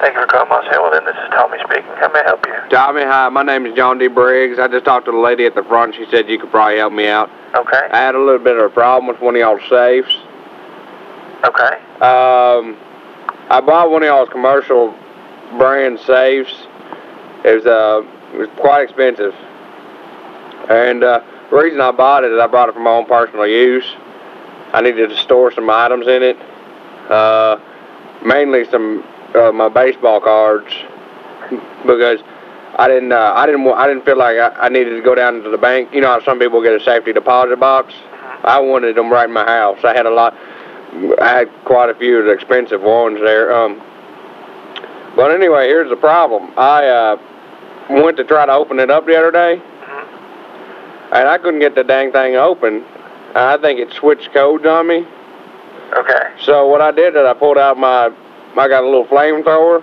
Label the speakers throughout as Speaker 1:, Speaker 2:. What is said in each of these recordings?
Speaker 1: Thank you for calling Moss Hamilton. This is Tommy speaking. How may I help you?
Speaker 2: Tommy, hi. My name is John D. Briggs. I just talked to the lady at the front. She said you could probably help me out.
Speaker 1: Okay.
Speaker 2: I had a little bit of a problem with one of y'all's safes.
Speaker 1: Okay.
Speaker 2: I bought one of y'all's commercial brand safes. It was quite expensive. And the reason I bought it is I bought it for my own personal use. I needed to store some items in it. Mainly some my baseball cards, because I didn't feel like I needed to go down to the bank. You know how some people get a safety deposit box? I wanted them right in my house. I had quite a few of the expensive ones there. But anyway, here's the problem. I went to try to open it up the other day, and I couldn't get the dang thing open. I think it switched codes on me.
Speaker 1: Okay.
Speaker 2: So what I did is I pulled out I got a little flamethrower,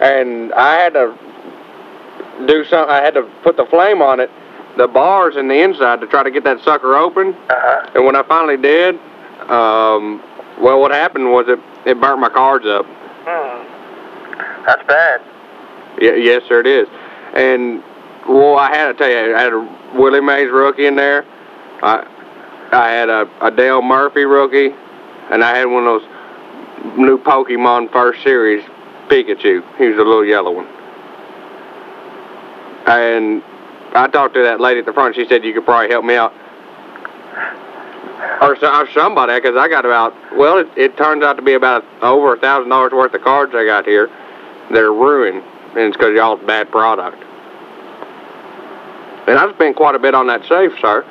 Speaker 2: and I had to do something. I had to put the flame on it, the bars in the inside, to try to get that sucker open. And when I finally did, well, what happened was it burnt my cards up.
Speaker 1: That's bad.
Speaker 2: Yeah, yes, sir, it is. And well, I had to tell you, I had a Willie Mays rookie in there. I had a Dale Murphy rookie, and I had one of those new Pokemon First Series Pikachu. He was a little yellow one. And I talked to that lady at the front. She said you could probably help me out. Or somebody, because I got it turns out to be about over $1,000 worth of cards I got here. They're ruined, and it's because y'all's bad product. And I've spent quite a bit on that safe, sir.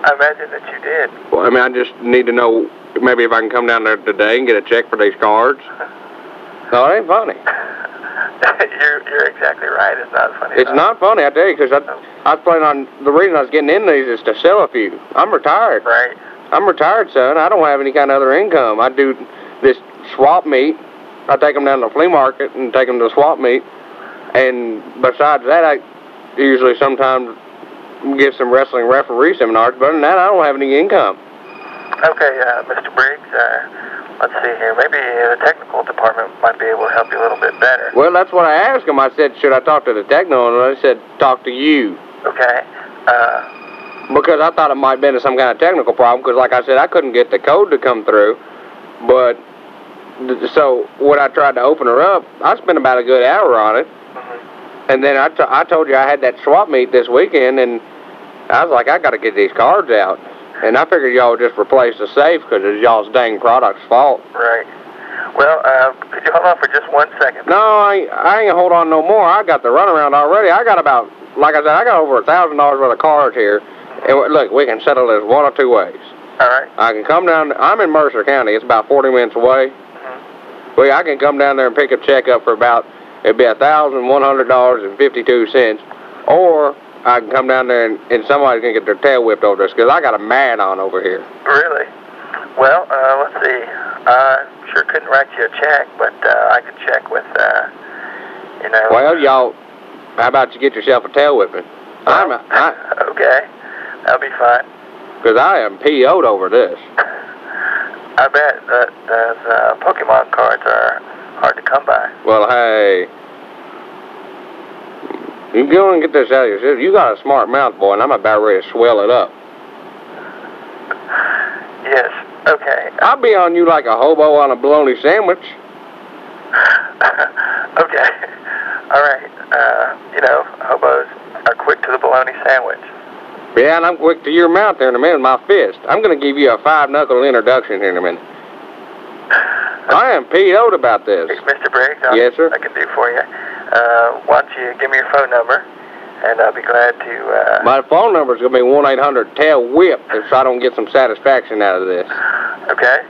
Speaker 1: I imagine that you did.
Speaker 2: Well, I mean, I just need to know maybe if I can come down there today and get a check for these cards. No, it ain't funny.
Speaker 1: You're exactly right. It's not funny.
Speaker 2: It's not funny, I tell you, because I was planning on, the reason I was getting in these is to sell a few. I'm retired.
Speaker 1: Right.
Speaker 2: I'm retired, son. I don't have any kind of other income. I do this swap meet. I take them down to the flea market and take them to the swap meet. And besides that, I usually sometimes give some wrestling referee seminars. But other than that, I don't have any income.
Speaker 1: Okay, Mr. Briggs, let's see here. Maybe the technical department might be able to help you a little bit better.
Speaker 2: Well, that's what I asked them. I said, should I talk to the techno? And they said, talk to you.
Speaker 1: Okay.
Speaker 2: Because I thought it might have been some kind of technical problem, because like I said, I couldn't get the code to come through. But, so when I tried to open her up, I spent about a good hour on it. And then I told you I had that swap meet this weekend, and I was like, I got to get these cards out. And I figured y'all would just replace the safe because it's y'all's dang product's fault.
Speaker 1: Right. Well, could you hold on for just 1 second?
Speaker 2: No, I ain't gonna hold on no more. I got the runaround already. I got about, like I said, I got over $1,000 worth of cards here. And look, we can settle this one of two ways.
Speaker 1: All right.
Speaker 2: I can come down. I'm in Mercer County. It's about 40 minutes away. Well, I can come down there and pick a check up for about, it'd be $1,100.52, or I can come down there and somebody's going to get their tail whipped over this, because I got a mad on over here.
Speaker 1: Really? Well, let's see. I sure couldn't write you a check, but I could check with, you know.
Speaker 2: Well, y'all, how about you get yourself a tail whipping?
Speaker 1: Well, okay. That'll be fine.
Speaker 2: Because I am PO'd over this.
Speaker 1: I bet that those Pokemon cards are hard to come by.
Speaker 2: Well, hey, you go and get this out of your system. You got a smart mouth, boy, and I'm about ready to swell it up.
Speaker 1: Yes, okay.
Speaker 2: I'll be on you like a hobo on a bologna sandwich.
Speaker 1: Okay. All right. You know, hobos are quick to the bologna sandwich.
Speaker 2: Yeah, and I'm quick to your mouth there in a minute with my fist. I'm going to give you a 5-knuckle introduction here in a minute. I am PO'd about this.
Speaker 1: Mr. Briggs,
Speaker 2: yes, sir?
Speaker 1: I can do for you. Why don't you give me your phone number, and I'll be glad to...
Speaker 2: My phone number is going to be 1-800-TAIL-WHIP if I don't get some satisfaction out of this.
Speaker 1: Okay.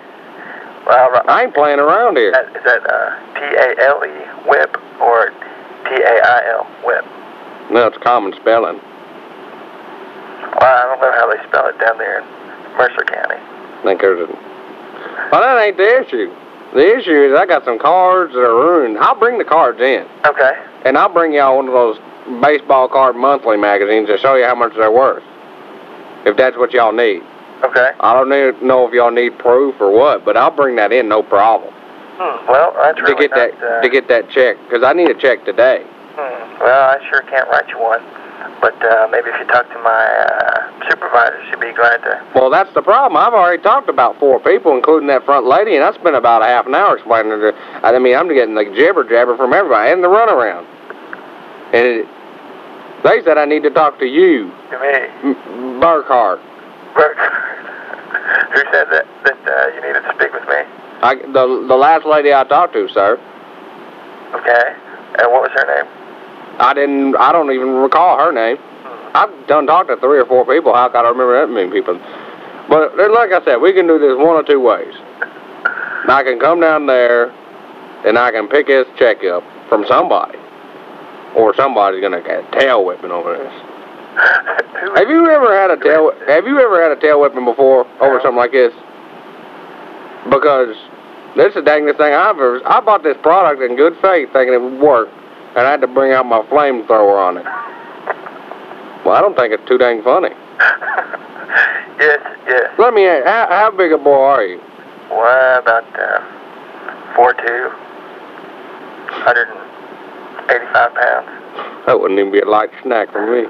Speaker 1: Well,
Speaker 2: I ain't playing around here.
Speaker 1: Is that T-A-L-E, whip, or T-A-I-L, whip?
Speaker 2: No, it's common spelling.
Speaker 1: Well, I don't know how they spell it down there in Mercer County.
Speaker 2: I think there's a... Well, that ain't the issue. The issue is I got some cards that are ruined. I'll bring the cards in.
Speaker 1: Okay.
Speaker 2: And I'll bring y'all one of those baseball card monthly magazines to show you how much they're worth. If that's what y'all need.
Speaker 1: Okay.
Speaker 2: I don't know if y'all need proof or what, but I'll bring that in, no problem.
Speaker 1: Well, that's really
Speaker 2: to get that check, because I need a check today.
Speaker 1: Well, I sure can't write you one, but maybe if you talk to my supervisor, she'd be glad to.
Speaker 2: Well, that's the problem. I've already talked to about 4 people, including that front lady, and I spent about a half an hour explaining to her. I mean, I'm getting the jibber-jabber from everybody and the runaround. And they said I need to talk to you.
Speaker 1: To me?
Speaker 2: Burkhart.
Speaker 1: Who said that you needed to speak with me?
Speaker 2: The last lady I talked to, sir.
Speaker 1: Okay. And what was her name?
Speaker 2: I don't even recall her name. I've done talked to 3 or 4 people. How could I remember that many people? But like I said, we can do this one of 2 ways. I can come down there and I can pick his check up from somebody. Or somebody's gonna get a tail whipping over this. Have you ever had a tail whipping before over something like this? Because this is the dangest thing I bought this product in good faith thinking it would work, and I had to bring out my flamethrower on it. Well, I don't think it's too dang funny.
Speaker 1: Yes.
Speaker 2: Let me ask, how big a boy are you?
Speaker 1: Well, about 4'2", 185 pounds.
Speaker 2: That wouldn't even be a light snack for me.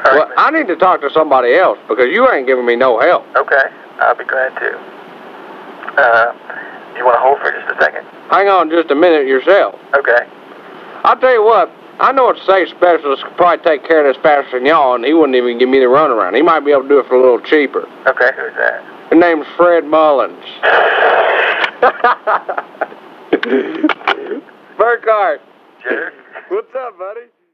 Speaker 2: Well, I need to talk to somebody else because you ain't giving me no help.
Speaker 1: Okay, I'll be glad to. You want to hold for just a second?
Speaker 2: Hang on just a minute yourself.
Speaker 1: Okay.
Speaker 2: I'll tell you what, I know a safe specialist could probably take care of this faster than y'all, and he wouldn't even give me the runaround. He might be able to do it for a little cheaper.
Speaker 1: Okay, who's that?
Speaker 2: His name's Fred Mullins. Burkhart.
Speaker 1: Jerk.
Speaker 2: What's up, buddy?